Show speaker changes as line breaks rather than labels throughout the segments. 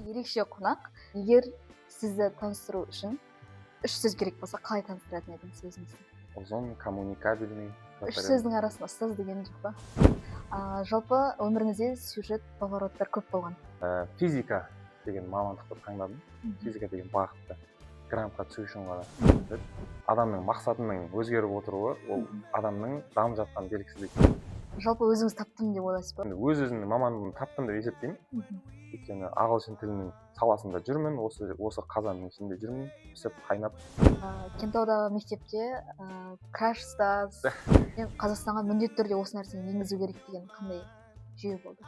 ерекше қонақ. Егер сізді таныстыру үшін үш сөз керек болса, қалай таныстыратын едіңіз өзіңізді?
Ұзын, коммуникабельный.
Үш сөздің арасында ұстаз деген жоқ па? Жалпы өміріңізде сюжет, повороттар көп болған.
Физика деген мамандықты таңдадым. Физика деген бағытты грантқа түсу үшін ғана. Адамның мақсатының өзгеріп отыруы, ол адамның дамып жатқан белгісі дейді.
Жалпы өзіңіз таптым деп ойлайсыз ба?
Өз-өзімнің мамандығымды таптым деп есептеймін. Өйткені ағылшын тілінің саласында жүрмін, осы қазанның ішінде жүрмін, пісіп қайнап.
Кентаудағы мектепте краш ұстаз, Қазақстанға міндетті түрде осы нәрсені енгізу керек деген қандай жүйе болды?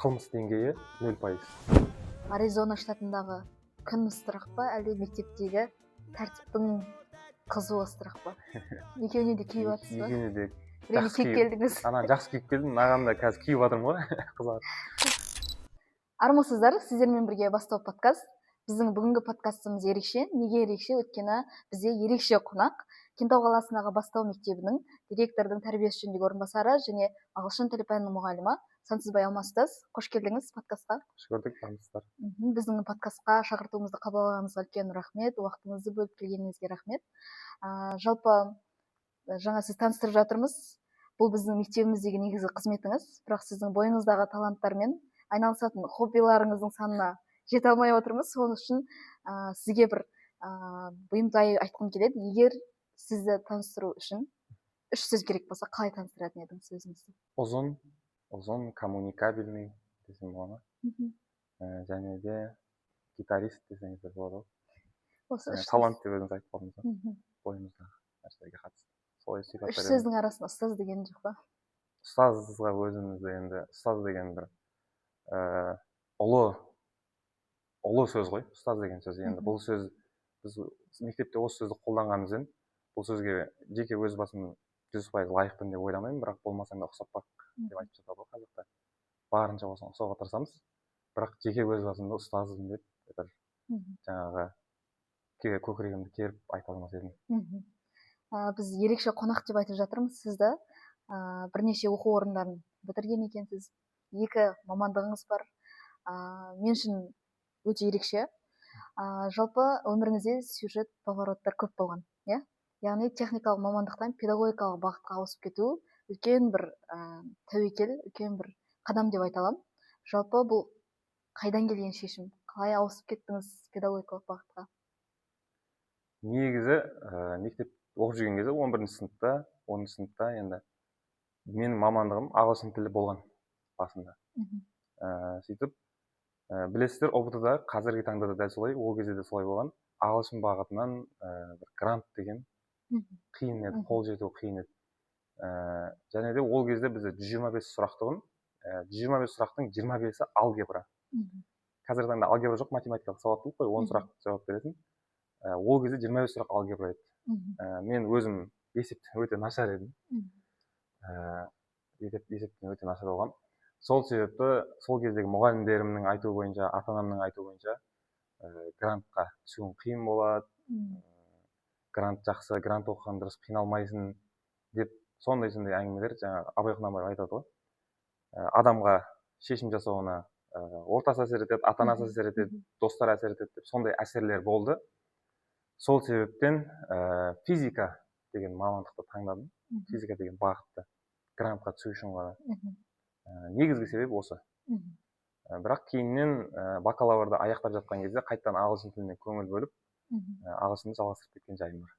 Қылмыс деңгейі 0%.
Аризона штатындағы күн ыстырақ па, әлде мектептегі тәртіптің қызуы ыстырақ па? Екеуіне де киіп жатсыз ба?
Екеуіне де
жақсы киіп келдіңіз.
Жақсы киіп келдім, маған да қазір киіп жатырмын ғой, қызар.
Армысыздар, сіздермен бірге Бастау подкаст. Біздің бүгінгі подкастымыз ерекше. Неге ерекше? Өйткені бізде ерекше қонақ Кентау қаласындағы Бастау мектебінің директордың тәрбиесі жөніндегі орынбасары және ағылшын тілі пәнінің мұғалімі Сансызбай Алмасұстаз. Қош келдіңіз подкастқа.
Қош көрдік, таныстар.
Біздің подкастқа шақыртуымызды қабылдағаныңызға үлкен рахмет, уақытыңызды бөліп келгеніңізге рахмет. Жалпы жаңа сіз таныстырып жатырмыз. Бұл біздің мектебіміздегі негізгі қызметіңіз, бірақ сіздің бойыңыздағы таланттармен айналысатын хоббиларыңыздың санына жете алмай отырмыз. Соның үшін сізге бір бұйымтай айтқым келеді. Егер сізді таныстыру үшін үш сөз керек болса, қалай таныстыратын едіңіз өзіңізді?
Ұзын, коммуникабельный десем болады. Және де гитарист десеңіздер болады. Талант деп өзіңіз айтып қалдыңыз. Бойымыздағы нәрселерге қатысты.
Үш сөздің арасында ұстаз деген жоқ па?
Ұстазға өзімізді енді, ұстаз деген бір ұлы сөз ғой, ұстаз деген сөз. Енді бұл сөз, біз мектепте осы сөзді қолданғанымызбен, бұл сөзге жеке өз басым 100% лайықпын деп ойламаймын, бірақ болмасаң да ұқсап бақ деп айтып жатады ғой қазақта. Барынша болсын ұқсауға тырысамыз, бірақ жеке өз басымды ұстазым деп бір жаңағы көкірегімді керіп айта алмас едім.
Біз ерекше қонақ деп айтып жатырмыз сізді. Бірнеше оқу орындарын бітірген екенсіз. 2 мамандығыңыз бар. Мен үшін өте ерекше. Жалпы өміріңізде сюжет, повороттар көп болған, иә? Яғни техникалық мамандықтан педагогикалық бағытқа ауысып кету үлкен бір тәуекел, үлкен бір қадам деп айта аламын. Жалпы бұл қайдан келген шешім? Қалай ауысып кеттіңіз педагогикалық бағытқа?
Негізі мектеп оқып жүрген кезде 11-ші сыныпта, 10-ші сыныпта енді менің мамандығым ағылшын тілі болған басында. Сөйтіп, білесіздер, ұбт-да қазіргі таңда да дәл солай, ол кезде де солай болған. Ағылшын бағытынан бір грант деген қиын еді, қол жету қиын еді. Және де ол кезде бізде 125 сұрақ тұғын, 125 сұрақтың 25-і алгебра. Қазіргі таңда алгебра жоқ, математикалық сауаттылық қой, 10 сұрақ жауап бересің. Ол кезде 25 сұрақ алгебра еді. Мен өзім есептен өте нашар едім. Есептен өте нашар болғам. Сол себепті сол кездегі мұғалімдерімнің айтуы бойынша, ата-анамның айтуы бойынша грантқа түсуің қиын болады. Грант жақсы, грант оқыған дұрыс, қиналмайсың деп сондай әңгімелер жаңағы Абай Құнанбаев айтады ғой. Адамға шешім жасауына ортасы әсер етеді, ата-анасы әсер етеді, достар әсер етеді деп сондай әсерлер болды. Сол себептен физика деген мамандықты таңдадым. Физика деген бағытты грантқа түсу үшін ғана. Негізгі себеп осы. Бірақ кейіннен бакалаврды аяқтап жатқан кезде қайттан ағылшын тіліне көңіл бөліп, ағылшынды жалғастырып кеткен жайым бар.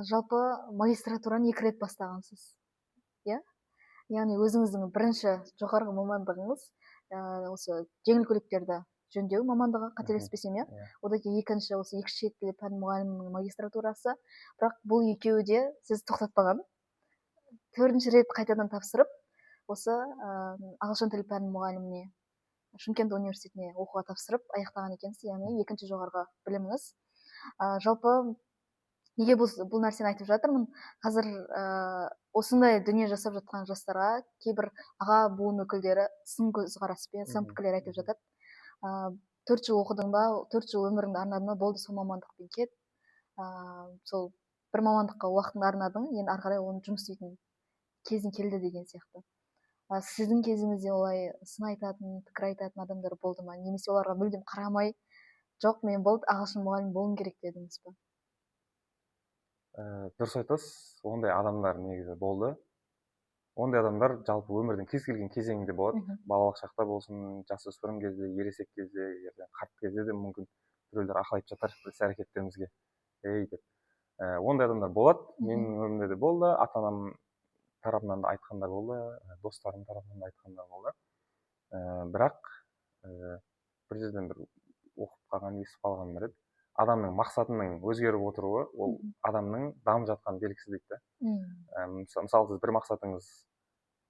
Жалпы магистратураны 2 рет бастағансыз. Иә? Яғни өзіңіздің бірінші жоғарғы мамандығыңыз осы жеңіл көліктерді жөндеу мамандығы, қателеспесем, иә. Одан кейін екінші осы екі шет тілі пән мұғалімінің магистратурасы. Бірақ бұл екеуі де сіз тоқтатпаған. 4-ші рет қайтадан тапсырып, осы ағылшын тілі пән мұғаліміне Шымкент университетіне оқуға тапсырып аяқтаған екенсіз, яғни екінші жоғарғы біліміңіз. Жалпы неге бұл нәрсені айтып жатырмын? Қазір осындай дүние жасап жатқан жастарға кейбір аға буын өкілдері сын көзқараспен, сын пікірлер айтып жатады. 4 жыл оқыдың ба, 4 жыл өміріңді арнадың ба, болды сол мамандықпен кет. Сол бір мамандыққа уақытыңды арнадың, енді ары қарай оны жұмыс істейтін кезің келді деген сияқты. сіздің кезіңізде олай сын айтатын, пікір айтатын адамдар болды ма? Немесе оларға мүлдем қарамай, жоқ мен болды ағылшын мұғалімі болуым керек дедіңіз ба?
Дұрыс айтасыз, ондай адамдар негізі болды. Ондай адамдар жалпы өмірдің кез келген кезеңінде болады. Балалық шақта болсын, жасөспірім кезде, ересек кезде, қарт кезде де мүмкін біреулер ақыл айтып жатар іс әрекеттерімізге. Ей деп. Ондай адамдар болады. Менің өмірімде де болды. Ата-анам тарапынан да айтқандар болды, достарым тарапынан да айтқандар болды. Бірақ бір жерден бір оқып қалған, естіп қалғаным бар еді. Адамның мақсатының өзгеріп отыруы ол адамның дамып жатқан белгісі дейді да. Мысалы сіз бір мақсатыңыз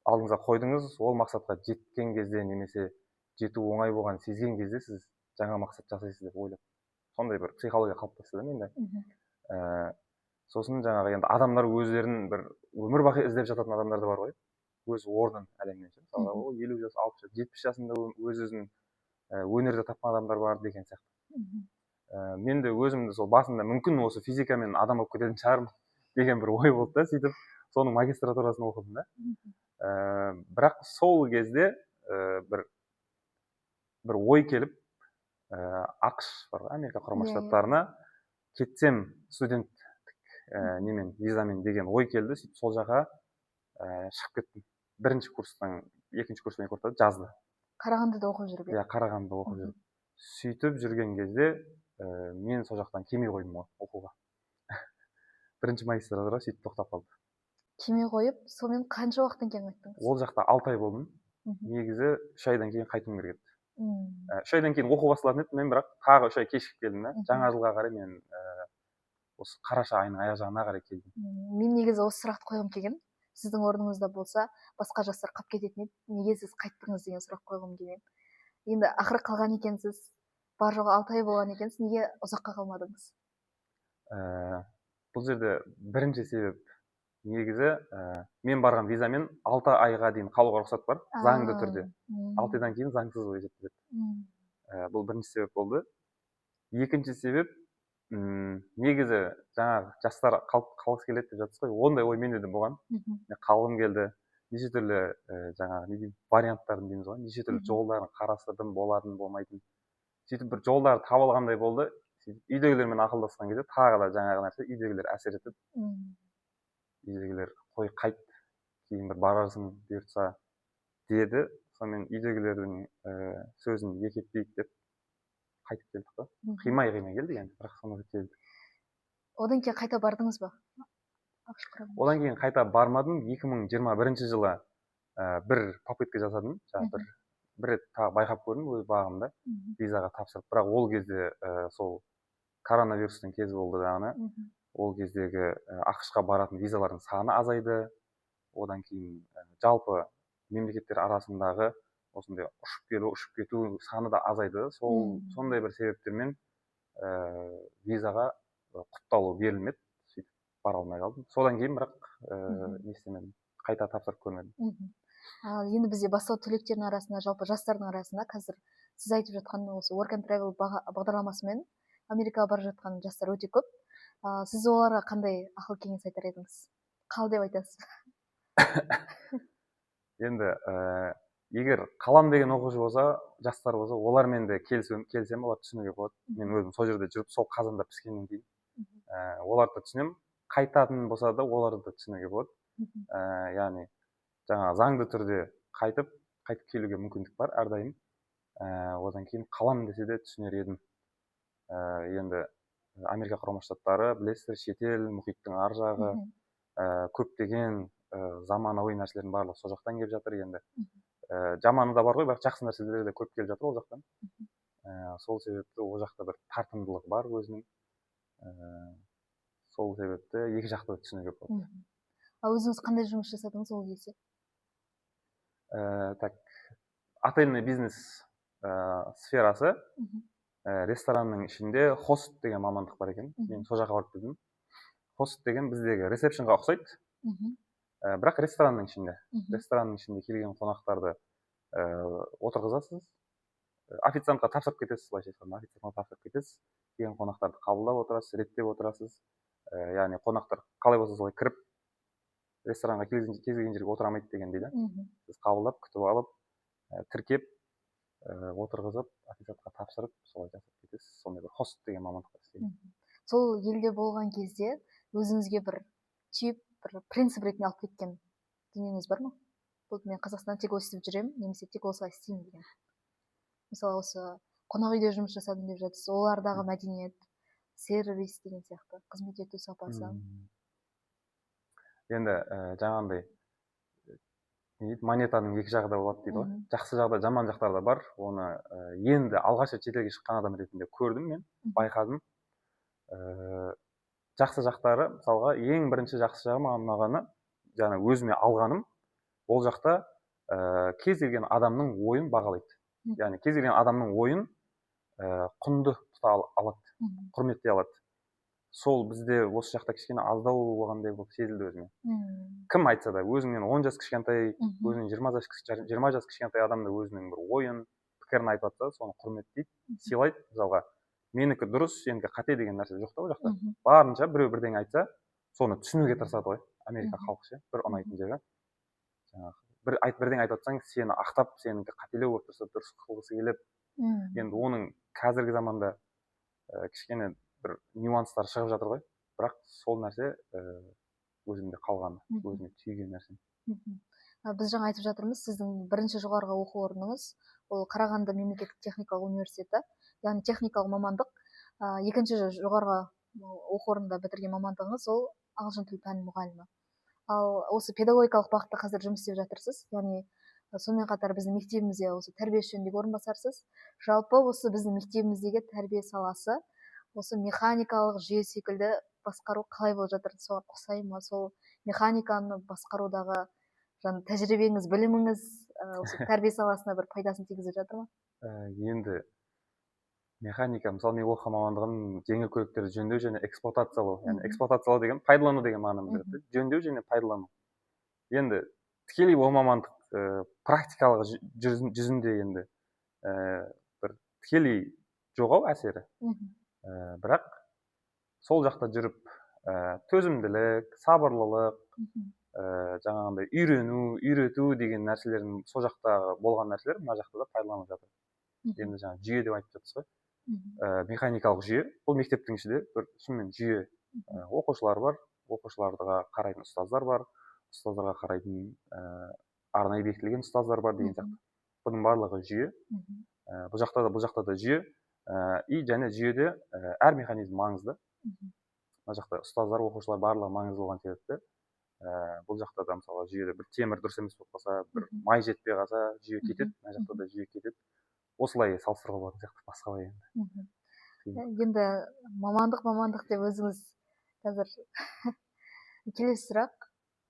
алдыңызға қойдыңыз, ол мақсатқа жеткен кезде немесе жету оңай болғанын сезген кезде сіз жаңа мақсат жасайсыз деп ойлап. Сондай бір психология қалыптасты да менде. Сосын жаңағы енді адамдар өздерін бір өмір бақи іздеп жататын адамдар да бар ғой. Өз орнын әлемнен. Мысалы ол 50 жас, 60 жас, 70 жасында өз-өзін өнерде тапқан адамдар бар деген сияқты. Мен де өзімді сол басында мүмкін осы физикамен адам болып кететін шығармын деген бір ой болды да, сөйтіп соның магистратурасын оқыдым да. Бірақ сол кезде бір ой келіп, ақш бар, Америка құрама штаттарына кетсем студенттік немен, визамен деген ой келді. Сөйтіп сол жаққа шығып кеттім. Бірінші курстан екінші курстан жазды.
Қарағандыда оқып жүріп?
Иә, Қарағандыда оқып жүріп. Сөйтіп жүрген кезде мен сол жақтан келмей қойдым ғой оқуға. Бірінші магистратура сөйтіп тоқтап қалды.
Келмей қойып, сонымен қанша уақыттан кейін қайттыңыз?
Ол жақта 6 ай болдым. Негізі 3 айдан кейін қайтуым керек еді. 3 айдан кейін оқу басталатын еді, мен бірақ тағы 3 ай кешігіп келдім да. Жаңа жылға қарай мен осы қараша айының аяқ жағына қарай келдім.
Мен негізі осы сұрақты қойғым келген. Сіздің орныңызда болса, басқа жастар қалып кететін еді. Неге сіз қайттыңыз деген сұрақ қойғым келген. Енді ақыры қалған екенсіз, бар жоғы 6 ай болған екенсіз, неге ұзаққа қалмадыңыз?
Бұл жерде бірінші себеп негізі мен барған визамен 6 айға дейін қалуға рұқсат бар, заңды түрде. 6 айдан кейін заңсыз болып есептеледі. Бұл бірінші себеп болды. Екінші себеп, негізі жаңағы жастар қалғысы келеді деп жатсыз ғой, ондай ой менде де болған. Қалғым келді. Неше түрлі жаңағы варианттарын дейміз ғой, неше түрлі жолдарын қарастырдым, болатын, болмайтын. Сөйтіп бір жолдарды таба алғандай болды. Үйдегілермен ақылдасқан кезде тағы да жаңағы нәрсе үйдегілер әсер етіп, үйдегілер қой қайт, кейін бір барарсың бұйыртса деді. Сонымен үйдегілердің сөзін екі етпейік деп қайтып келдік қой. Қимай келдік енді, бірақ сонда келдік.
Одан кейін қайта бардыңыз ба?
Одан кейін қайта бармадым. 2021 жылы бір попытка жасадым. Бір рет тағы байқап көрдім өз бағымда визаға тапсырып. Бірақ ол кезде сол коронавирустың кезі болды дағыны. Ол кездегі ақш-қа баратын визалардың саны азайды. Одан кейін жалпы мемлекеттер арасындағы осындай ұшып келу, ұшып кету саны да азайды. Сондай бір себептермен визаға құпталу берілмеді. Сөйтіп бара алмай қалдым. Содан кейін бірақ не істемедім, қайта тапсырып көрмедім.
Енді бізде бастау түлектердің арасында, жалпы жастардың арасында қазір сіз айтып жатқан осы Work and Travel бағдарламасымен Америкаға бара жатқан жастар өте көп. Сіз оларға қандай ақыл кеңес айтар едіңіз? Қал деп айтасыз.
Енді егер қалам деген оқушы болса, жастар болса, олармен де келсем, олар түсінуге болады. Мен өзім сол жерде жүріп, сол қазанда піскеннен кейін оларды түсінем. Қайтатын болса да, оларды да түсінуге болады. Яғни жаңа заңды түрде қайтып келуге мүмкіндік бар әрдайым. Одан кейін қалам десе де түсінер едім. Енді Америка құрама штаттары, білесіздер, шетел, мұхиттың ар жағы, көптеген заманауи нәрселердің барлығы сол жақтан келіп жатыр енді. Жаманы да бар ғой, бірақ жақсы нәрселер де көп келіп жатыр ол жақтан. Сол себепті ол жақта бір тартымдылық бар өзінің. Сол себепті екі жақты түсінуге болады.
Өзіңіз қандай жұмыс жасадыңыз ол кезде?
Отельный бизнес сферасы, ресторанның ішінде хост деген мамандық бар екен. Мен сол жаққа барып келдім. Хост деген біздегі ресепшнға ұқсайды, бірақ ресторанның ішінде. Ресторанның ішінде келген қонақтарды отырғызасыз. Официантқа тапсырып кетесіз, былайша айтқанда, официантқа тапсырып кетесіз. Келген қонақтарды қабылдап отырасыз, реттеп отырасыз. Яғни қонақтар қалай болса солай кіріп, ресторанға кез келген жерге отыра алмайды дегендей да.
Мгм.
Сіз қабылдап, күтіп алып, тіркеп, отырғызып, официантқа тапсырып, солай жасап кетесіз. Сондай бір хост деген мамандықта істеймін.
Мгм. Сол елде болған кезде өзіңізге бір түйіп, бір принцип ретінде алып кеткен дүниеңіз бар ма? Бұл мен Қазақстанда тек осылай жүремін, немесе тек осылай істеймін деген. Мысалы осы қонақ үйде жұмыс жасадым деп жатырсыз, олардағы мәдениет, сервис деген сияқты, қызмет ету сапасы.
Енді жаңағындай монетаның екі жағы да болады дейді ғой. Жақсы жағы да жаман жақтары да бар. Оны енді алғаш рет шетелге шыққан адам ретінде көрдім мен, байқадым. Жақсы жақтары, мысалға, ең бірінші жақсы жағы маған ұнағаны, жаңа өзіме алғаным, ол жақта кез келген адамның ойын бағалайды. Яғни кез келген адамның ойын құнды тұта алады, құрметтей алады. Сол бізде осы жақта кішкене аздау болғандай болып сезілді өзіме. Кім айтса да, өзіңнен 10 жас кішкентай, өзінен 20 жас кішкентай адамда өзінің бір ойын, пікірін айтып жатса, соны құрметтейді, сыйлайды. Мысалға, менікі дұрыс, сенікі қате деген нәрсе жоқ та ол жақта. Барынша біреу бірдеңе айтса, соны түсінуге тырысады ғой. Америка халқы ше, бір ұнайтын жері. Жаңағы бірдеңе айтып жатсаң, сені ақтап, сенікі қателеу болып тұрса, дұрыс қылғысы келіп. Енді оның қазіргі заманда кішкене бір нюанстар шығып жатыр ғой. Бірақ сол нәрсе өзімде қалған, өзіме түйген нәрсе.
Біз жаңа айтып жатырмыз, сіздің бірінші жоғарғы оқу орныңыз ол Қарағанды мемлекеттік техникалық университеті, яғни техникалық мамандық. Екінші жоғарғы оқу орнында бітірген мамандығыңыз ол ағылшын тілі пәні мұғалімі. Ал осы педагогикалық бағытта қазір жұмыс істеп жатырсыз, яғни сонымен қатар біздің мектебімізде осы тәрбие жөніндегі орынбасарсыз. Жалпы осы біздің мектебіміздегі тәрбие саласы осы механикалық жүйе секілді басқару қалай болып жатыр? Соған ұқсай ма? Сол механиканы басқарудағы тәжірибеңіз, біліміңіз осы тәрбие саласына бір пайдасын тигізіп жатыр ма?
Енді механика, мысалы мен оқыған мамандығым жеңіл көліктерді жөндеу және эксплуатациялау. Яғни эксплуатациялау деген пайдалану деген мағынаны береді. Жөндеу және пайдалану. Енді тікелей ол мамандық практикалық жүзінде енді бір тікелей жоқ ау әсері. Бірақ сол жақта жүріп төзімділік, сабырлылық, жаңағындай үйрету деген нәрселердің сол жақта болған нәрселер мына жақта да пайдаланылып жатыр. Енді жаңа жүйе деп айтып жатсыз ғой. Механикалық жүйе, бұл мектептің ішінде бір шынымен жүйе. Оқушылар бар, оқушыларға қарайтын ұстаздар бар, ұстаздарға қарайтын арнайы бекітілген ұстаздар бар деген сияқты. Бұның барлығы жүйе. Бұл жақта да жүйе. И және жүйеде әр механизм маңызды. Мына жақта ұстаздар, оқушылар барлығы маңызды болған себепті бұл жақта да мысалы жүйеде бір темір дұрыс емес болып қалса, бір май жетпей қалса, жүйе кетеді, мына жақта да жүйе кетеді. Осылай салыстыруға болатын сияқты, басқалай енді.
Енді мамандық деп өзіңіз қазір келесі сұрақ,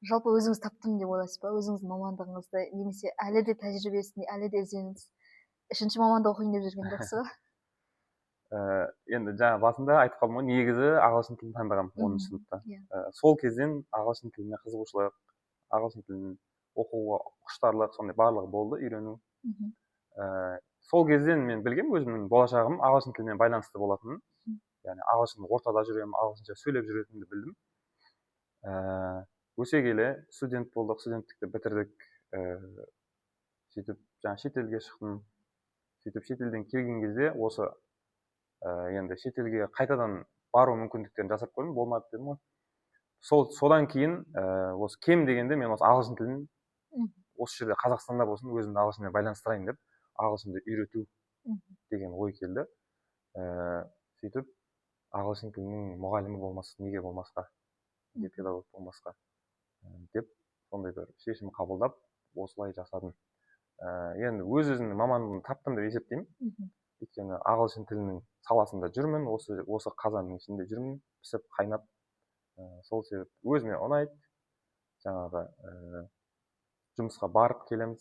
жалпы өзіңіз таптым деп ойлайсыз ба? Өзіңіздің мамандығыңызды, немесе әлі де тәжірибесінде, әлі де ізденіңіз, үшінші мамандық оқиын деп жүрген жоқсыз ба?
Енді жаңа басында айтып қалдым ғой, негізі ағылшын тілін таңдағанмын 10-шы сыныпта. Сол кезден ағылшын тіліне қызығушылық, ағылшын тілін оқуға құштарлық, сондай барлығы болды, үйрену. Сол кезден мен білгем өзімнің болашағым ағылшын тілімен байланысты болатынын. Яғни ағылшын ортада жүремін, ағылшынша сөйлеп жүретінімді білдім. Өсе келе студент болдық, студенттікті бітірдік. Сөйтіп жаңа шетелге шықтым. Сөйтіп шетелден келген кезде осы енді шетелге қайтадан бару мүмкіндіктерін жасап көрдім, болмады дедім ғой. Содан кейін осы кем дегенде мен осы ағылшын тілін осы жерде Қазақстанда болсын, өзімді ағылшынмен байланыстырайын деп, ағылшынды үйрету деген ой келді. Сөйтіп ағылшын тілінің мұғалімі болмасқа, неге болмасқа, педагог болмасқа деп сондай бір шешім қабылдап, осылай жасадым. Енді өз-өзімнің мамандығымды таптым деп есептеймін. Өйткені ағылшын тілінің саласында жүрмін, осы қазанның ішінде жүрмін, пісіп, қайнап. Сол себеп өзіме ұнайды. Жаңағы жұмысқа барып келеміз,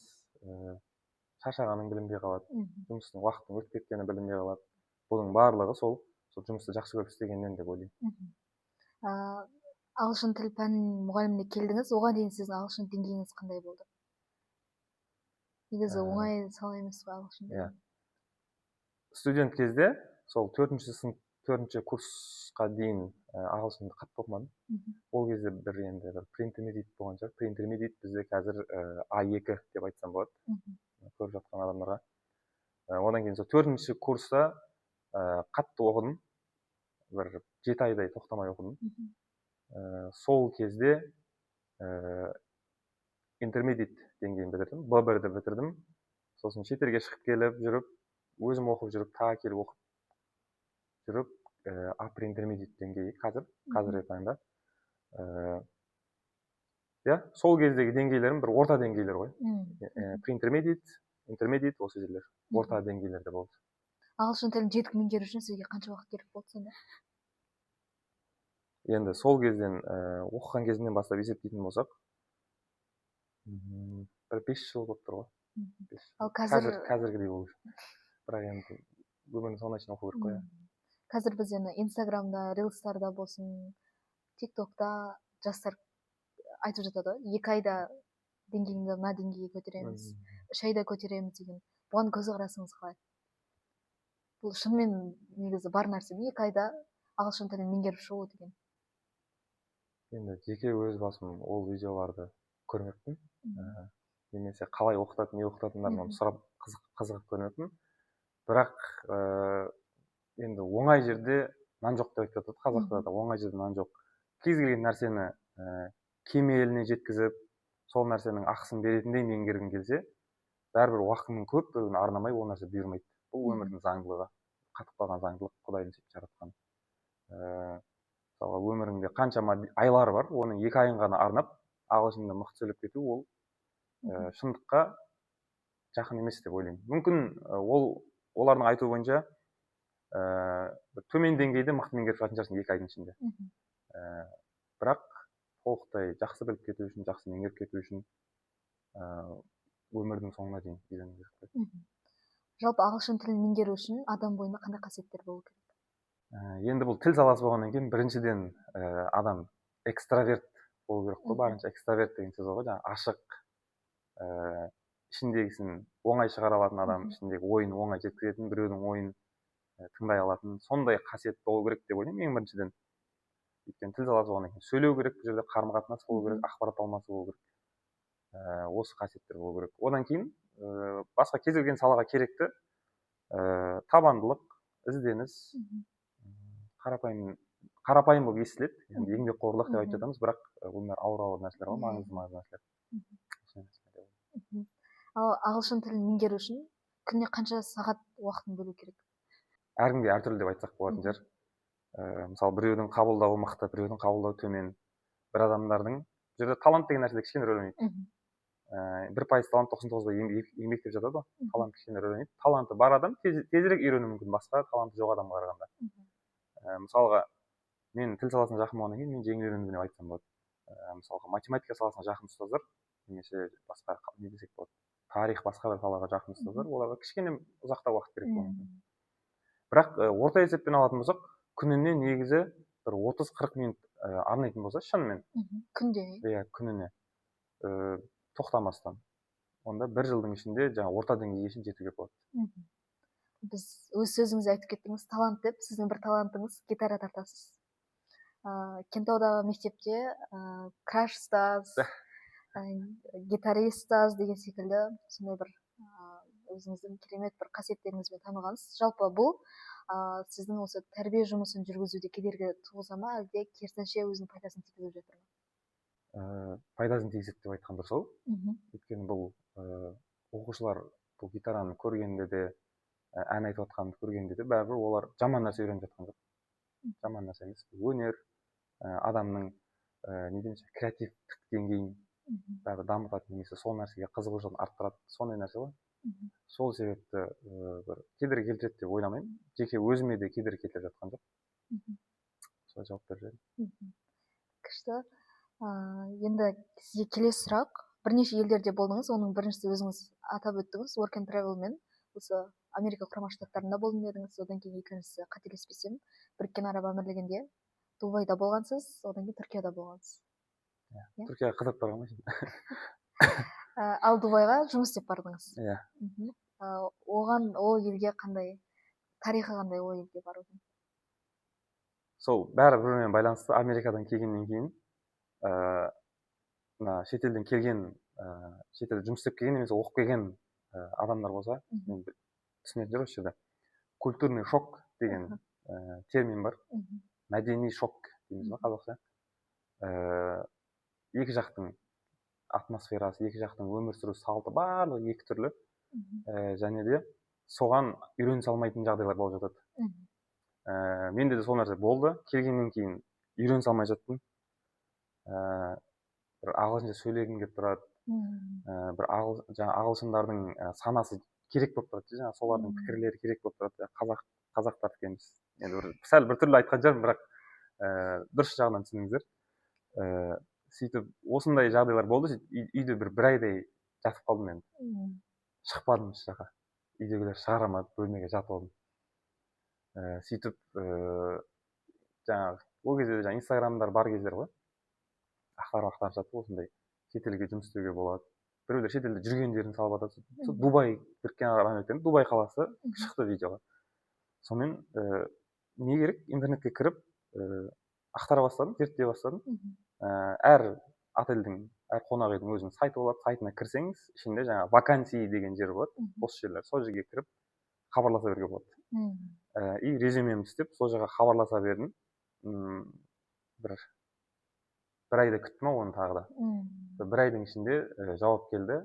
шаршағаның білінбей қалады, жұмыстың уақыттың өтіп кеткені білінбей қалады. Бұның барлығы сол жұмысты жақсы көріп істегеннен деп ойлаймын.
Ағылшын тіл пәнінің мұғаліміне келдіңіз, оған дейін сіздің ағылшын деңгейіңіз қандай болды? Негізі оңай сала емес пе ағылшын тілі?
Студент кезде, сол 4-ші сынып 4-ші курсқа дейін ағылшынды қатты оқымадым. Ол кезде бір енді бір pre-intermediate болған шығар. Pre-intermediate бізде қазір A2 деп айтсам болады. Көріп жатқан адамдарға. Одан кейін сол 4-ші курста қатты оқыдым. Бір 7 айдай тоқтамай оқыдым. Сол кезде intermediate деңгейін бітірдім. B1-ді бітірдім. Сосын шетелге шығып келіп жүріп, өзім оқып жүріп, тағы келіп оқып жүріп, upper intermediate деңгейі қазіргі таңда. Сол кездегі деңгейлерім бір орта деңгейлер ғой. Pre-intermediate, intermediate осы жерлер. Орта деңгейлерде болды.
Ағылшын тілін жетік меңгеру үшін сізге қанша уақыт керек болды сонда?
Енді сол кезден оқыған кезімнен бастап есептейтін болсақ, бір 5 жыл болып тұр ғой.
Ал
қазіргідей болу үшін. Бірақ енді өмірдің соңына шейін оқу керек қой.
Қазір біз енді Инстаграмда, рилстарда болсын, тиктокта жастар айтып жатады ғой, 2 айда деңгейіңді мына деңгейге көтереміз, 3 айда көтереміз деген. Бұған көзқарасыңыз қалай? Бұл шынымен негізі бар нәрсе ме? 2 айда ағылшын тілін меңгеріп шығу деген.
Енді жеке өз басым ол видеоларды көрмеппін. Немесе қалай оқытатын, не оқытатындарын сұрап қызығып көрмеппін. Бірақ енді оңай жерде нан жоқ деп айтып жатады. Қазақта да оңай жерде нан жоқ. Кез келген нәрсені кемеліне жеткізіп, сол нәрсенің ақысын беретіндей меңгергің келсе, бәрібір уақытының көп бөлігін арнамай ол нәрсе бұйырмайды. Бұл өмірдің заңдылығы, қатып қалған заңдылық, Құдайдың жаратқан. Мысалға өміріңде қаншама айлар бар, оның 2 айын ғана арнап, ағылшынды мықты сөйлеп кету, ол шындыққа жақын емес деп ойлаймын. Мүмкін олардың айтуы бойынша төмен деңгейде мықты меңгеріп шығатын шығарсың 2 айдың ішінде. Бірақ толықтай жақсы біліп кету үшін, жақсы меңгеріп кету үшін өмірдің соңына дейін үйрену керек.
Жалпы ағылшын тілін меңгеру үшін адам бойында қандай қасиеттер болу керек?
Енді бұл тіл саласы болғаннан кейін біріншіден адам экстраверт болу керек қой, барынша экстраверт деген сөз ғой, жаңағы ашық, ішіндегісін оңай шығара алатын адам, ішіндегі ойын оңай жеткізетін, біреудің ойын тыңдай алатын, сондай қасиет болу керек деп ойлаймын ең біріншіден. Өйткені тіл саласы болғаннан кейін сөйлеу керек, бұл жерде қарым-қатынас болу керек, ақпарат алмасу болу керек. Осы қасиеттер болу керек. Одан кейін басқа кез келген салаға керекті табандылық, ізденіс, қарапайым болып естіледі. Енді еңбекқорлық деп айтып жатамыз, бірақ бұндар ауыр нәрселер ғой, маңызды нәрселер.
Ал ағылшын тілін меңгеру үшін күніне қанша сағат уақытын бөлу керек?
Әркімге әртүрлі деп айтсақ болатын шығар. Мысалы біреудің қабылдауы мықты, біреудің қабылдауы төмен. Бір адамдардың жерде талант деген нәрседе кішкене рөл ойнайды. 1% талант 99% еңбек деп жатады ғой. Талант кішкене рөл ойнайды. Таланты бар адам тезірек үйренуі мүмкін басқа таланты жоқ адамға қарағанда. Мысалға мен тіл саласына жақын болғаннан кейін мен жеңіл үйрендім деп айтсам болады. Мысалға математика саласына жақын ұстаздар, немесе басқа не десек болады, тарих басқа бір салаға жақын ұстаздар, оларға кішкене ұзақтау уақыт керек болуы мүмкін. Бірақ орта есеппен алатын болсақ, күніне негізі бір 30-40 минут арнайтын болса, шынымен.
Күнде?
Иә, күніне тоқтамастан. Онда 1 жылдың ішінде жаңа орта деңгейге шейін жетуге болады.
Біз өз сөзіңізде айтып кеттіңіз, талант деп, сіздің бір талантыңыз гитара тартасыз. Кентаудағы мектепте краш ұстаз, гитарист ұстаз деген секілді сондай бір өзіңіздің керемет бір қасиеттеріңізбен танылғансыз. Жалпы бұл сіздің осы тәрбие жұмысын жүргізуде кедергі туғыза ма, әлде керісінше өзінің пайдасын тигізіп жатыр ма?
Пайдасын тигізеді деп айтқан дұрыс ау. Өйткені бұл оқушылар бұл гитараны көргенде де, ән айтып жатқанды көргенде де, бәрібір олар жаман нәрсе үйреніп жатқан жоқ. Жаман нәрсе емес. Өнер адамның креативтік деңгейін бәрібір дамытатын, немесе сол нәрсеге қызығушылығын арттырады, сондай нәрсе ғой. Сол себепті бір кедергі келтіреді деп ойламаймын. Жеке өзіме де кедергі келтіріп жатқан жоқ. Солай жауап беріп жібердім.
Күшті. Енді сізге келесі сұрақ. Бірнеше елдерде болдыңыз, оның біріншісі өзіңіз атап өттіңіз, work and travelмен. Осы Америка құрама штаттарында болдым дедіңіз, одан кейін екіншісі қателеспесем Біріккен Араб Әмірлігінде, Дубайда болғансыз, одан кейін Түркияда болғансыз.
Түркияға қыдырып барған ғой.
Ал Дубайға жұмыс істеп бардыңыз.
Иә.
Оған ол елге қандай, тарихы қандай ол елге барудың?
сол бәрі бір бірімен байланысты. Америкадан келгеннен кейін мына шетелден келген шетелде жұмыс істеп келген немесе оқып келген адамдар болса, мен түсінетіндер осы жерде культурный шок деген термин бар. Мәдени шок дейміз ба қазақша. Екі жақтың атмосферасы, екі жақтың өмір сүру салты барлығы екі түрлі. Және де соған үйрене салмайтын жағдайлар болып жатады. Менде де сол нәрсе болды. Келгеннен кейін үйрене салмай жаттым. Бір ағылшынша сөйлегім келіп тұрады. Бір ағылшындардың санасы керек болып тұрады. Жаңағы солардың пікірлері керек болып тұрады. Қазақтардікі емес. Енді сәл бір түрлі айтқан шығармын, бірақ дұрыс жағынан түсініңіздер. Сөйтіп осындай жағдайлар болды. Үйде бір айдай жатып қалдым мен. Шықпадым еш жаққа. Үйдегілер шығарамады, бөлмеге жатып алдым. Сөйтіп жаңағы ол кезде жаңағы инстаграмдар бар кездер ғой. Ақтарып жатты осындай шетелге жұмыс істеуге болады. Біреулер шетелде жүргендерін салып жатады. Дубай, Біріккен Араб Әмірліктері, Дубай қаласы шықты видеоға. Сонымен не керек? Интернетке кіріп ақтара бастадым, зерттей бастадым. Әр отельдің, әр қонақ үйдің өзінің сайты болады. Сайтына кірсеңіз, ішінде жаңағы вакансии деген жер болады. Бос жерлер. Сол жерге кіріп хабарласа беруге болады. И резюмемді істеп, сол жаққа хабарласа бердім. Бір айда күттім оны тағы да. Бір айдың ішінде жауап келді.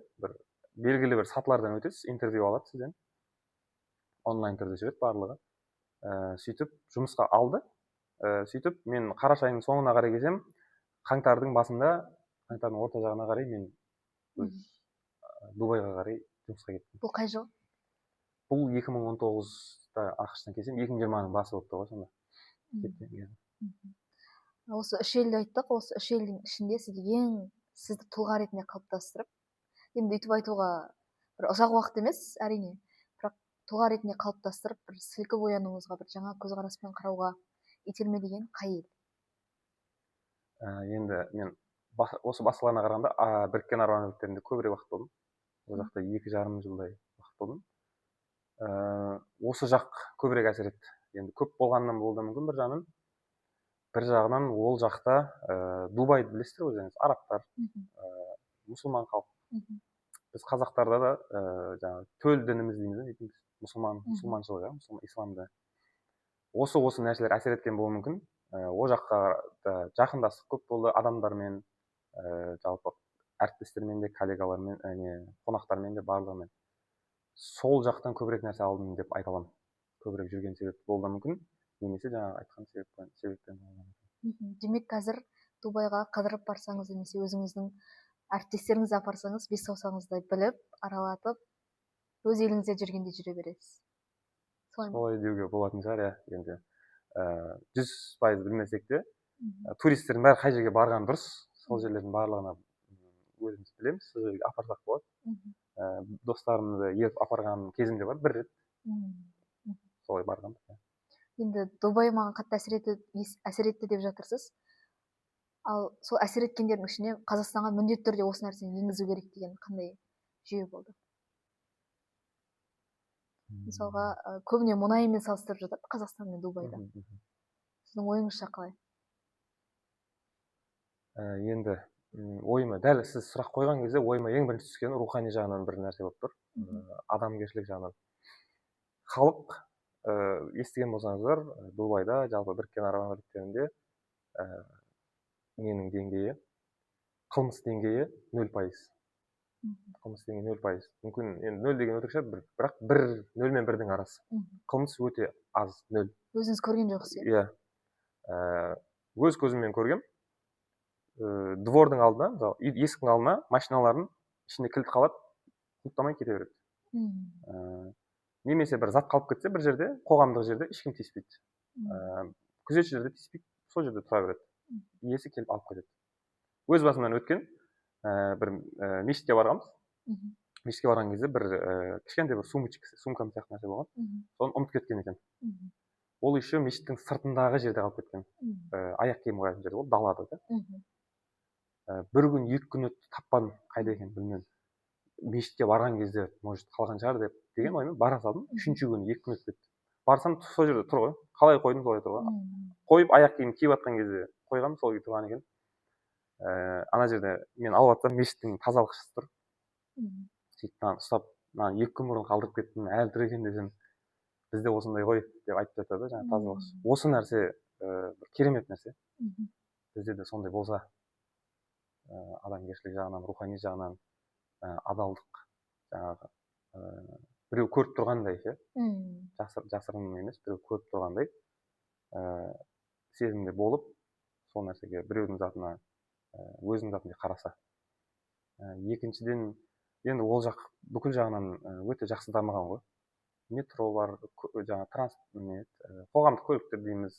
Белгілі бір сатылардан өтесіз, интервью алады сізден. Онлайн түрде жүреді барлығы. Сөйтіп жұмысқа алды. Сөйтіп мен қараша айының соңына қарай келсем, қаңтардың орта жағына қарай мен Дубайға қарай жұмысқа кеттім.
Бұл қай жыл?
Бұл 2019-да ақш-тан келсем, 2020-ның басы болып тұр ғой сонда.
Осы 3 елді айттық. Осы 3 елдің ішінде сізді тұлға ретінде қалыптастырып, енді үйтіп айтуға бір ұзақ уақыт емес, әрине, бірақ тұлға ретінде қалыптастырып, бір сілкіп оянуыңызға, бір жаңа көзқараспен қарауға итермелеген қай ел?
Енді мен осы басқаларына қарағанда Біріккен Араб Әмірліктерінде көбірек уақыт болдым. Ол жақта 2,5 жылдай уақыт болдым. Осы жақ көбірек әсер етті. Енді көп болғаннан болуы мүмкін бір жағынан. Бір жағынан ол жақта Дубайды білесіздер өздеріңіз, арабтар, мұсылман халық. Біз қазақтарда да жаңағы төл дініміз дейміз, мұсылманшылық, исламда. Осы нәрселер әсер еткен болуы мүмкін. Ол жаққа жақындастық көп болды адамдармен, жалпы әріптестермен де, коллегалармен, қонақтармен де, барлығымен. Сол жақтан көбірек нәрсе алдым деп айта аламын. Көбірек жүрген себеп болуы мүмкін, немесе жаңағы айтқан себептен болуы мүмкін.
Демек, қазір Дубайға қыдырып барсаңыз, немесе өзіңіздің әріптестеріңізді апарсаңыз, бес саусағыңыздай біліп, аралатып, өз еліңізде жүргенде жүре бересіз.
Солай деуге болатын шығар, енді 100% білмесек те, туристердің бәрі қай жерге барған дұрыс, сол жерлердің барлығына өзіміз білеміз, сол жерге апарсақ болады. Достарымды ертіп апарған кезімде бар, бір рет. Солай барған.
Енді Дубай маған қатты әсер етті деп жатырсыз. Ал сол әсер еткендердің ішіне Қазақстанға міндетті түрде осы нәрсені енгізу керек деген қандай жүйе болды? Мысалға, көбіне мұнаймен салыстырып жатады Қазақстан мен Дубайда. Сіздің ойыңызша қалай?
Енді ойыма, дәл сіз сұрақ қойған кезде ойыма ең бірінші түскен рухани жағынан бір нәрсе болып тұр. Адамгершілік жағынан. Халық, естіген болсаңыздар, Дубайда, жалпы Біріккен Араб Әмірліктерінде ненің деңгейі, қылмыс деңгейі 0%. Қылмыс деңгейі 0%. Мүмкін енді 0 деген өтірік шығар, бірақ 0 мен 1-дің арасы. Қылмыс өте аз, 0.
Өзіңіз көрген жоқсыз?
Иә. Өз көзіммен көргем. Двордың алдына, есіктің алдына машиналардың ішінде кілт қалады, құлттамай кете береді. Немесе бір зат қалып кетсе бір жерде, қоғамдық жерде ешкім тиіспейді. Күзетші жерде тиіспейді, сол жерде тұра береді. Иесі келіп алып кетеді. Өз басымнан өткен бір мешітке барғанбыз. Мешітке барған кезде бір кішкентай бір сумкам сияқты нәрсе болған. Соны ұмытып кеткен екен. Ол еще мешіттің сыртындағы жерде қалып кеткен. Аяқ киім қоятын жерде ол далада да. Бір күн, 2 күн өтті, таппадым, қайда екен білмедім. Мешітке барған кезде, может, қалған шығар деген оймен бара салдым. 3-ші күні 2 күн өтіп кетті. барсам сол жерде тұр ғой, қалай қойдым солай тұр ғой. Қойып аяқ киім киіп жатқан кезде қойғанмын, сол күйі тұрған екен. Ана жерде мен алып жатсам мешіттің тазалықшысы тұр. Сөйтіп маған ұстап, маған 2 күн бұрын қалдырып кеттім, әлі тұр екен десем, бізде осындай ғой деп айтып жатады жаңағы тазалықшы. Осы нәрсе бір керемет нәрсе. Бізде де сондай болса, адамгершілік жағынан, рухани жағынан, адалдық жаңағы біреу көріп тұрғандай ше, жасырын емес, біреу көріп тұрғандай сезімде болып, сол нәрсеге біреудің затына өзінің затындай қараса. Екіншіден, енді ол жақ бүкіл жағынан өте жақсы дамыған ғой. Метро бар, жаңа қоғамдық көліктер дейміз,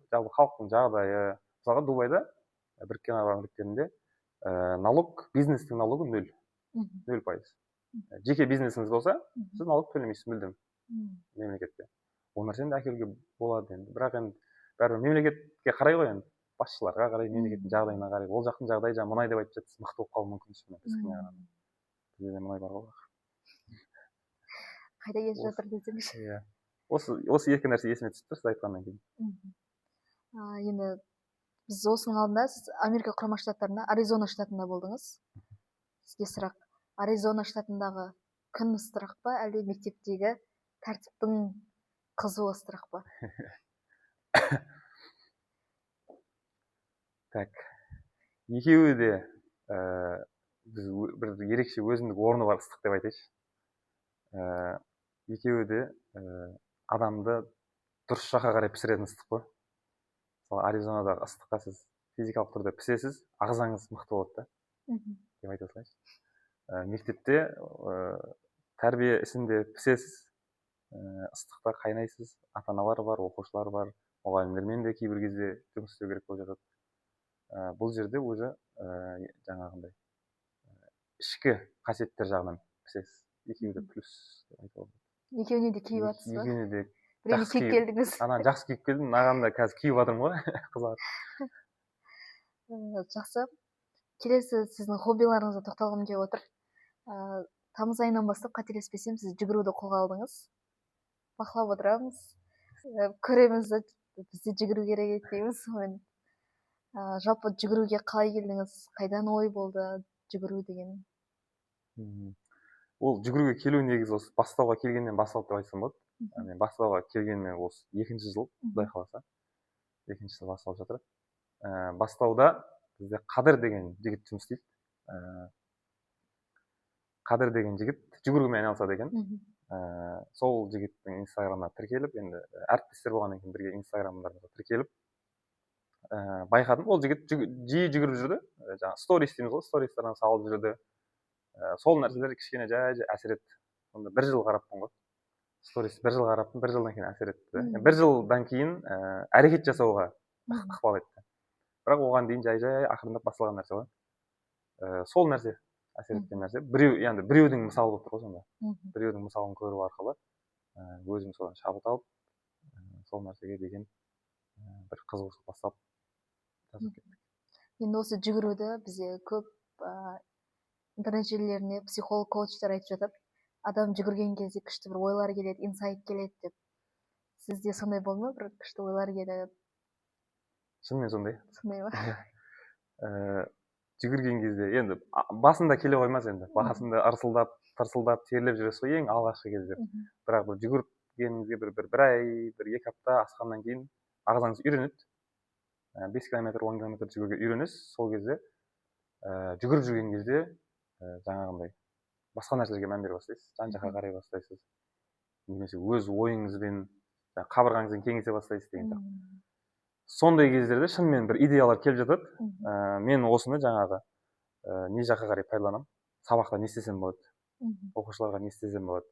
жалпы халықтың жағдайы. Мысалға Дубайда, Біріккен Араб Әмірліктерінде налог, бизнестің налогы 0%. Жеке бизнесіңіз болса, сіз налог төлемейсіз мүлдем мемлекетке. Ол нәрсені әкелуге болады енді. Бірақ енді бәрібір мемлекетке қарай ғой енді, басшыларға қарай, мемлекеттің жағдайына қарай. Ол жақтың жағдайы жаңа мұнай деп айтып жатсыз, мықты болып қалуы мүмкін шығар. Бізде де мұнай бар ғой.
Қайда кетіп жатыр десеңізші.
Иә. Осы екі нәрсе есіме түсіп тұр сіз айтқаннан кейін.
Енді біз осының алдында сіз Америка құрама штаттарында, Аризона штатында болдыңыз. Сізге сұрақ, Аризона штатындағы күн ыстырақ па, әлде мектептегі тәртіптің қызуы ыстырақ па?
Так, екеуі де біз бір ерекше өзіндік орны бар ыстық деп айтайыншы. Екеуі де адамды дұрыс жаққа қарай пісіретін ыстық қой. Мысалы, Аризонадағы ыстыққа сіз физикалық түрде пісесіз, ағзаңыз мықты болады да, деп айта салайыншы. Мектепте тәрбие ісінде пісесіз, ыстықта қайнайсыз, ата-аналар бар, оқушылар бар, мұғалімдермен де кейбір кезде жұмыс істеу керек болып жатады. Бұл жерде өзі жаңағындай ішкі қасиеттер жағынан пісесіз. Екеуі де плюс деп айтуға болады.
Екеуіне де киіп жатсыз ба?
Екеуіне де
біреуіне киіп келдіңіз.
Жақсы киіп келдім, мынаған да қазір киіп жатырмын ғой, қызығады.
Жақсы. Келесі сіздің хоббиларыңызға тоқталғым келіп отыр. Тамыз айынан бастап, қателеспесем, сіз жүгіруді қолға алдыңыз. Бақылап отырамыз. Көреміз, бізде жүгіру керек дейміз. Жалпы жүгіруге қалай келдіңіз? Қайдан ой болды жүгіру деген?
Ол жүгіруге келу негізі осы бастауға келгеннен басталды деп айтсам болады. Мен бастауға келгенмен осы 2-ші жыл, Құдай қаласа. 2-ші жыл басталып жатыр. Бастауда бізде Қадыр деген жігіт жұмыс істейді. Қадыр деген жігіт жүгірумен айналысады екен. Сол жігіттің инстаграмына тіркеліп, енді әріптестер болғаннан кейін бірге инстаграмдарына тіркеліп байқадым. Ол жігіт жиі жүгіріп жүрді. Жаңа сторис дейміз ғой, стористардан салып жүрді. Сол нәрселер кішкене жай әсер етті. Сонда 1 жыл қараппын ғой. Сторис 1 жыл қараппын, 1 жылдан кейін әсер етті. 1 жылдан кейін әрекет жасауға ықпал етті. Бірақ оған дейін жай ақырындап басталған нәрсе ғой. Сол нәрсе әсер еткен нәрсе. Біреудің мысалы болып тұр ғой сонда. Біреудің мысалын көру арқылы өзім содан шабыт алып, сол нәрсеге деген бір қызығушылық бастап жазып кеттік.
Енді осы жүгіруді бізде көп интернет желілеріне психолог, коучтар айтып жатады. Адам жүгірген кезде күшті бір ойлар келеді, инсайт келеді деп. Сізде сондай болды ма? Бір күшті ойлар келеді.
Шынымен сондай.
Сондай ма?
Жүгірген кезде енді басында келе қоймас енді. Басында ырсылдап, тырсылдап, терлеп жүресіз ғой ең алғашқы кезде. Бірақ бір жүгіргеніңізге бір ай, 1-2 апта асқаннан кейін ағзаңыз үйренеді. 5 километр, 10 километр жүгіруге үйренесіз. Сол кезде жүгіріп жүрген кезде жаңағындай басқа нәрселерге мән бере бастайсыз. Жан-жаққа қарай бастайсыз. Немесе өз ойыңызбен, қабырғаңызбен кеңесе бастайсыз деген сияқты. Сондай кездерде шынымен бір идеялар келіп жатады. Мен осыны жаңағы не жаққа қарай пайдаланамын. Сабақта не істесем болады? Оқушыларға не істесем болады?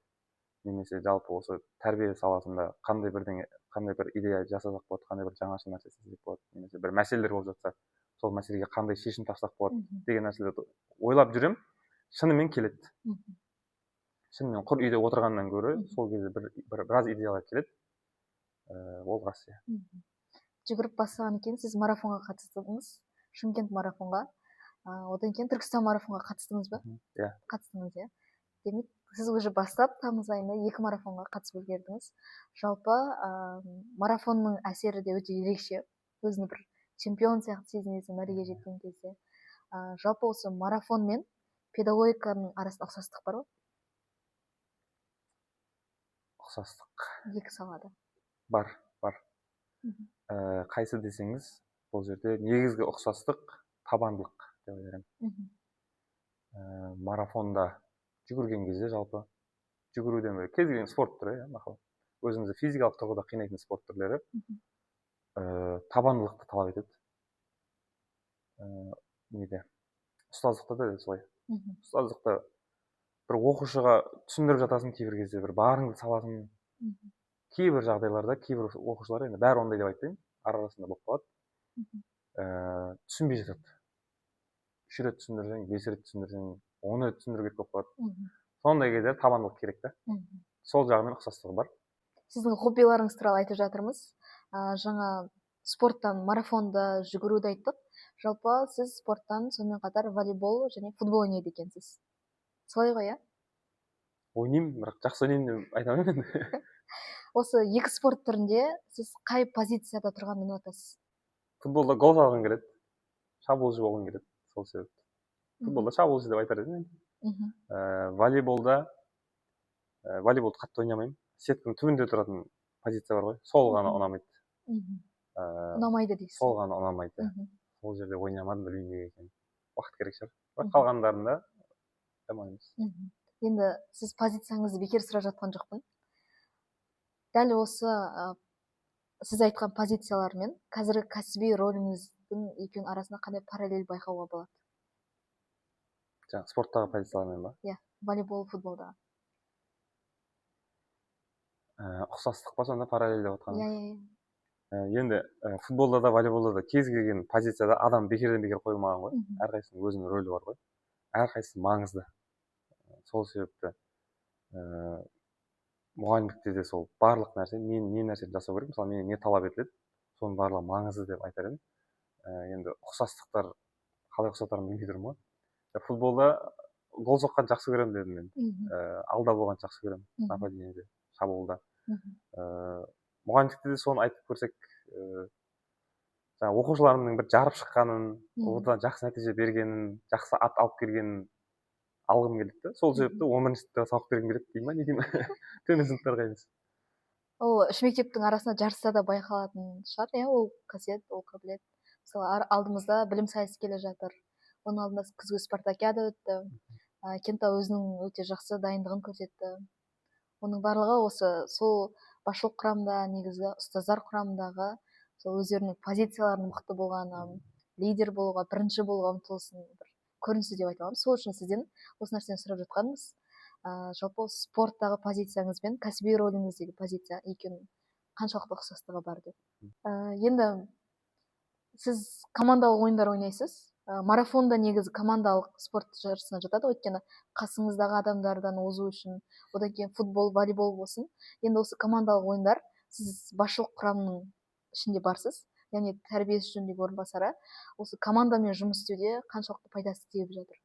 Немесе жалпы осы тәрбие саласында қандай бір идея жасасақ болады, қандай бір жаңаша нәрсе істесек болады, немесе бір мәселелер болып жатса, сол мәселеге қандай шешім тапсақ болады деген нәрселерді ойлап жүрем. Шынымен келеді. Шынымен құр үйде отырғаннан гөрі сол кезде біраз идеялар келеді. Ол рас.
Жүгіріп бастаған кейін сіз марафонға қатыстыңыз, Шымкент марафонға. Одан кейін Түркістан марафонға қатыстыңыз ба?
Иә.
Қатыстыңыз, иә. Демек, сіз уже бастап тамыз айында 2 марафонға қатысып үлгердіңіз. Жалпы марафонның әсері де өте ерекше. Өзіңді бір чемпион сияқты сезінесің мәреге жеткен кезде. Жалпы осы марафон мен педагогиканың арасында ұқсастық бар ма?
Ұқсастық
Екі салада.
бар. Қайсы десеңіз, бұл жерде негізгі ұқсастық табандылық деп ойлаймын. Марафонда жүгірген кезде жалпы жүгіруден бөлек кез келген спорт түрі, өзіңізді физикалық тұрғыда қинайтын спорт түрлері табандылықты талап етеді. Ұстаздықта да солай. Ұстаздықта бір оқушыға түсіндіріп жатасың, кейбір кезде бір барыңды саласың. Кейбір жағдайларда кейбір оқушылар, енді бәрі ондай деп айтпаймын, арасында болып қалады. Түсінбей жатады. 3 рет түсіндірсең, 5 рет түсіндірсең, 10 рет түсіндіру керек болып қалады. Сондай кезде табандылық керек та. Сол жағынан ұқсастығы бар.
Сіздің хоббиларыңыз туралы айтып жатырмыз. Жаңа спорттан марафонда жүгіруді айттық. Жалпы сіз спорттан сонымен қатар волейбол және футбол ойнайды екенсіз. Солай ғой, иә?
Ойнаймын, бірақ жақсы ойнаймын деп айта алмаймын енді.
Осы екі спорт түрінде сіз қай позицияда тұрғанды ұнатасыз?
Футболда гол салғым келеді, шабуылшы болғым келеді, сол себепті. Футболда шабуылшы деп айтар едім енді. Волейболды қатты ойнамаймын. Сетканың түбінде тұратын позиция бар ғой, сол ғана ұнамайды.
Ұнамайды дейсіз?
Сол ғана ұнамайды. Сол жерде ойнамадым, білмеймін неге екенін. Уақыт керек шығар. Бірақ қалғандарында жаман емес.
Енді сіз позицияңызды бекер сұрап жатқан жоқпын. Дәл осы сіз айтқан позициялар мен қазіргі кәсіби роліңіздің екеуінің арасында қандай параллель байқауға болады?
Жаңа спорттағы позициялармен ба?
Иә, волейбол, футболда.
Ұқсастық па сонда параллель деп отқаным?
Иә.
Енді футболда да, волейболда да кез келген позицияда адам бекерден бекер қойылмаған ғой. Әрқайсысының өзінің рөлі бар ғой. Әрқайсысы маңызды. Сол себепті мұғалімдікте де сол барлық нәрсе, не нәрсені жасау керек, мысалы менен не талап етіледі, соның барлығы маңызды деп айтар едім. Енді ұқсастықтар қалай ұқсатарымды білмей тұрмын ғой. Футболда гол соққан жақсы көремін дедім мен. Алда болған жақсы көремін, нападениеде, шабуылда. Мұғалімдікте де соны айтып көрсек, оқушыларымның бір жарып шыққанын, одан жақсы нәтиже бергенін, жақсы ат алып келгенін алғым келді. Сол себепті 11-ші сыныпта сабақ бергім келеді деймін ба, не деймін, төмен сыныптарға емес.
Ол үш мектептің арасында жарыста да байқалатын шығар, иә, ол қасиет, ол қабілет. Мысалы, алдымызда білім сайысы келе жатыр. Оның алдында күзгі спартакиада өтті. Кентау өзінің өте жақсы дайындығын көрсетті. Оның барлығы осы сол басшылық құрамда, негізгі ұстаздар құрамындағы сол өздерінің позицияларының мықты болғаны, лидер болуға, бірінші болуға ұмтылысының бір көрінісі деп айта аламын. Сол үшін сізден осы нәрсені сұрап жатқанбыз. Жалпы спорттағы позицияңыз бен кәсіби роліңіздегі позиция екеуінің қаншалықты ұқсастығы бар деп. Енді сіз командалық ойындар ойнайсыз. Марафонда негізі командалық спорт жарысына жатады, өйткені қасыңыздағы адамдардан озу үшін, одан кейін футбол, волейбол болсын. Енді осы командалық ойындар, сіз басшылық құрамның ішінде барсыз, яғни тәрбиесі жөніндегі орынбасары. Осы командамен жұмыс істеуде қаншалықты пайдасы тиіп жатыр?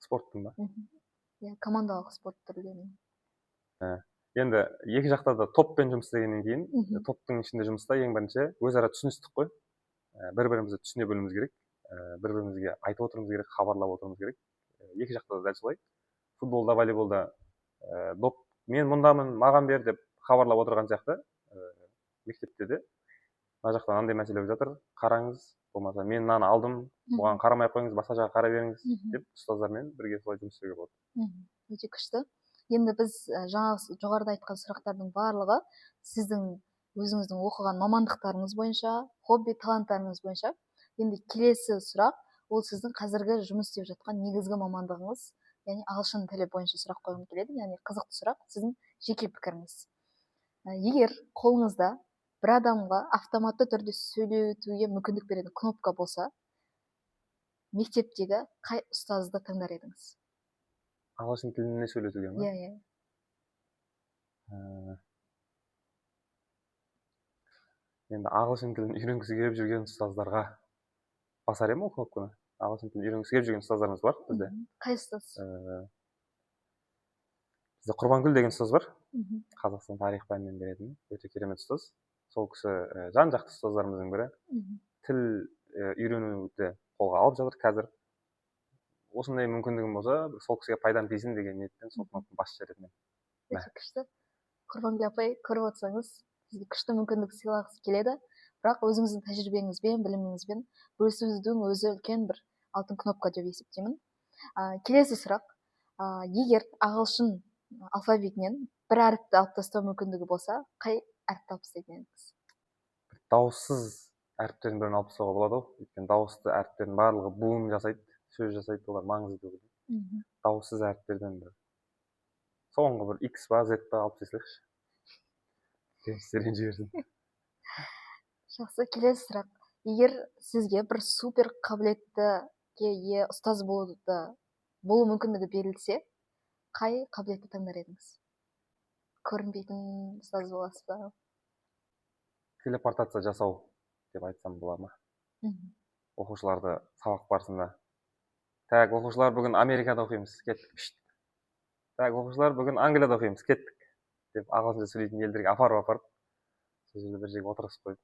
Спорттың ба?
Иә, командалық спорт түрлерінің.
Енді екі жақта да топпен жұмыс істегеннен кейін, топтың ішінде жұмыста ең бірінші өзара түсіністік қой. Бір-бірімізді түсіне білуіміз керек, бір-бірімізге айтып отыруымыз керек, хабарлап отыруымыз керек. Екі жақта да дәл солай. Футболда, волейболда доп мен мұндамын, маған бер деп хабарлап отырған сияқты, мектепте де мына жақта мынандай мәселе болып жатыр, қараңыз, болмаса мен мынаны алдым, бұған қарамай ақ қойыңыз, басқа жаққа қарай беріңіз деп ұстаздармен бірге солай жұмыс істеуге болады.
Өте күшті. Енді біз жаңа жоғарыда айтқан сұрақтардың барлығы сіздің өзіңіздің оқыған мамандықтарыңыз бойынша, хобби, таланттарыңыз бойынша. Енді келесі сұрақ, ол сіздің қазіргі жұмыс істеп жатқан негізгі мамандығыңыз, яғни ағылшын тілі бойынша сұрақ қойғым келеді, яғни қызықты сұрақ, сіздің жеке пікіріңіз. Егер қолыңызда бір адамға автоматты түрде сөйлетуге мүмкіндік беретін кнопка болса, мектептегі қай ұстазды таңдар едіңіз?
Ағылшын тіліне сөйлетуге ма?
Иә.
Енді ағылшын тілін үйренгісі келіп жүрген ұстаздарға басар едім ол кнопканы. ағылшын тілін үйренгісі келіп жүрген ұстаздарымыз бар бізде.
Қай ұстаз?
Бізде Құрбанкүл деген ұстаз бар. Қазақстан тарих пәнінен беретін өте керемет ұстаз. Сол кісі жан жақты ұстаздарымыздың бірі. Тіл үйренуді қолға алып жатыр қазір. Осындай мүмкіндігім болса, сол кісіге пайдам тисін деген ниетпен сол кісіні басшы ретінде.
Өте күшті. Құрбанкүл апай, көріп отырсаңыз, сізге күшті мүмкіндік сыйлағысы келеді, бірақ өзіңіздің тәжірибеңізбен, біліміңізбен бөлісудің өзі үлкен бір алтын кнопка деп есептеймін. Келесі сұрақ, егер ағылшын алфавитінен бір әріпті алып тастау мүмкіндігі болса, қай әріпті алып тастайтын едіңіз?
Дауыссыз әріптердің бірін алып тастауға болады ғой. Өйткені дауысты әріптердің барлығы буын жасайды, сөз жасайды, олар маңызды деп. Дауыссыз әріптерден бір соңғы бір X па, Z па алып тастайықшы. Ренжістерден жіберсін.
Жақсы, келесі сұрақ. Егер сізге бір супер қабілетті ие ұстаз болу мүмкіндігі берілсе, қай қабілетті таңдар едіңіз? Көрінбейтін ұстаз боласыз ба?
Телепортация жасау деп айтсам болады ма? Оқушыларды сабақ барысында. Так, оқушылар бүгін Америкада оқимыз, кеттік. Так, оқушылар бүгін Англияда оқимыз, кеттік. Деп ағылшынша сөйлейтін елдерге апарып, сол жерде бір жерге отырғызып қойып.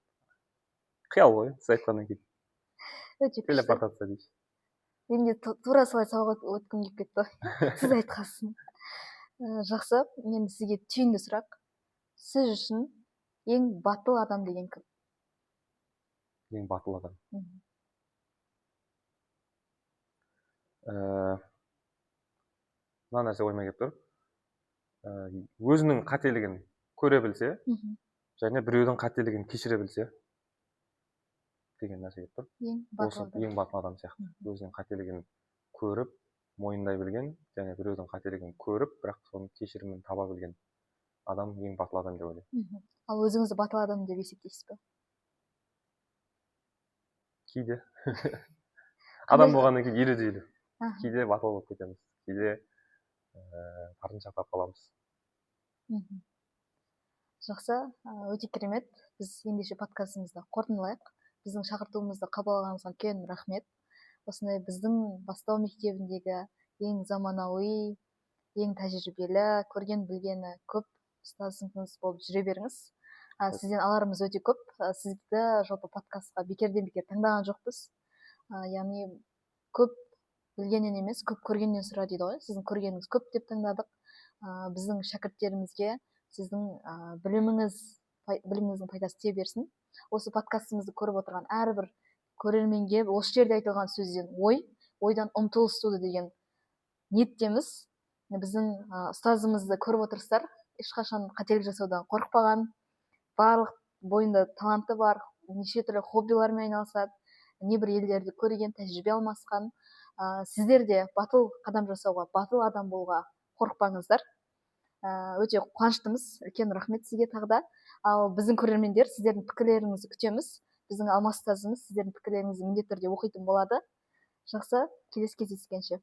Қиял ғой, сіз айтқаннан кейін.
Өте күшті.
Телепортация дейсіз.
Мен де тура солай сабақ өткім келіп кетті. Сіз айтқансыз. Жақсы, енді сізге түйінді сұрақ. Сіз үшін ең батыл адам деген кім?
Ең батыл адам. Мына нәрсе ойыма келіп тұр. Өзінің қателігін көре білсе, және біреудің қателігін кешіре білсе деген нәрсе келіп тұр. Ең батыл адам сияқты. Өзінің қателігін көріп, мойындай білген, және біреудің қателігін көріп, бірақ соның кешірімін таба білген адам ең батыл адам деп ойлаймын.
Ал өзіңізді батыл адам деп есептейсіз бе?
Кейде. Адам болғаннан кейін елі-дейлі. Кейде батыл болып кетеміз. Кейде тартыншақтап қаламыз.
Жақсы, өте керемет. Біз ендеше подкастымызды қорытындылайық. Біздің шақыртуымызды қабыл алғаныңызға үлкен рахмет. Осындай біздің бастау мектебіндегі ең заманауи, ең тәжірибелі, көрген білгені көп ұстазыңыз болып жүре беріңіз. Сізден аларымыз өте көп. Сізді жалпы подкастқа бекерден бекер таңдаған жоқпыз. Яғни көп білгеннен емес, көп көргеннен сұра дейді ғой. Сіздің көргеніңіз көп деп таңдадық. Біздің шәкірттерімізге сіздің біліміңіздің пайдасы тие берсін. Осы подкастымызды көріп отырған әрбір көрерменге осы жерде айтылған сөзден ойдан ұмтылыс туды деген ниеттеміз. Біздің ұстазымызды көріп отырсыздар, ешқашан қателік жасаудан қорықпаған, барлық бойында таланты бар, неше түрлі хоббилармен айналысады, небір елдерді көрген, тәжірибе алмасқан. Сіздер де батыл қадам жасауға, батыл адам болуға қорықпаңыздар. Өте қуаныштымыз, үлкен рахмет сізге тағы да. Ал біздің көрермендер, сіздердің пікірлеріңізді күтеміз. Біздің Алмас ұстазымыз сіздердің пікірлеріңізді міндетті түрде оқитын болады. Жақсы, келесі кездескенше.